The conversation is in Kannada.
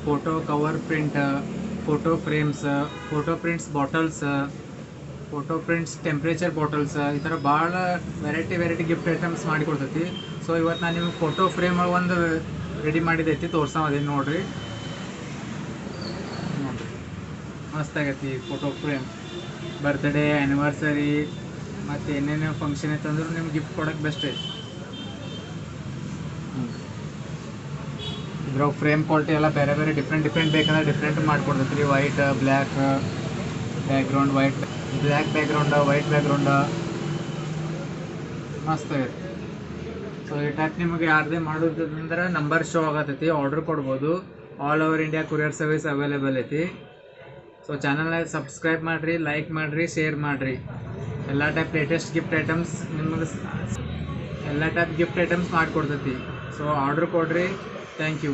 Photo cover print, photo frames, photo prints bottles, photo prints temperature bottles, ಈ ಥರ ಭಾಳ ವೆರೈಟಿ ಗಿಫ್ಟ್ ಐಟಮ್ಸ್ ಮಾಡಿಕೊಡ್ತೈತಿ. ಸೊ ಇವತ್ತು ನಾನು ನಿಮ್ಗೆ ಫೋಟೋ ಫ್ರೇಮ್ ಒಂದು ರೆಡಿ ಮಾಡಿದೈತಿ ತೋರ್ಸೋದೇನು ನೋಡ್ರಿ. ಮಸ್ತ್ ಆಗೈತಿ ಫೋಟೋ ಫ್ರೇಮ್. ಬರ್ತ್ಡೇ, ಆ್ಯನಿವರ್ಸರಿ ಮತ್ತು ಏನೇನು ಫಂಕ್ಷನ್ ಐತಂದ್ರೂ ನಿಮ್ಗೆ ಗಿಫ್ಟ್ ಕೊಡೋಕ್ಕೆ ಬೆಸ್ಟ್ ಐತಿ. ಇದ್ರಾಗ ಫ್ರೇಮ್ ಕ್ವಾಲಿಟಿ ಎಲ್ಲ ಬೇರೆ ಡಿಫ್ರೆಂಟ್ ಬೇಕಂದ್ರೆ ಡಿಫ್ರೆಂಟ್ ಮಾಡಿಕೊಡ್ತೈತಿ ರೀ. White, black background, black background, white background, ಮಸ್ತ್ ಆಗೈತಿ. ಸೊ ಈ ಟೈಪ್ ನಿಮಗೆ ಯಾರದೇ ಮಾಡೋದ್ರಿಂದ ನಂಬರ್ ಶೋ ಆಗತ್ತೈತಿ, ಆರ್ಡ್ರ್ ಕೊಡ್ಬೋದು. All over India courier service available ಐತಿ. ಸೊ ಚಾನಲ್ನ ಸಬ್ಸ್ಕ್ರೈಬ್ ಮಾಡಿರಿ, ಲೈಕ್ ಮಾಡಿರಿ, ಶೇರ್ ಮಾಡಿರಿ. ಎಲ್ಲ ಟೈಪ್ ಲೇಟೆಸ್ಟ್ ಗಿಫ್ಟ್ ಐಟಮ್ಸ್ ನಿಮಗೆ ಮಾಡಿಕೊಡ್ತೈತಿ. ಸೊ ಆರ್ಡ್ರ್ ಕೊಡ್ರಿ. Thank you.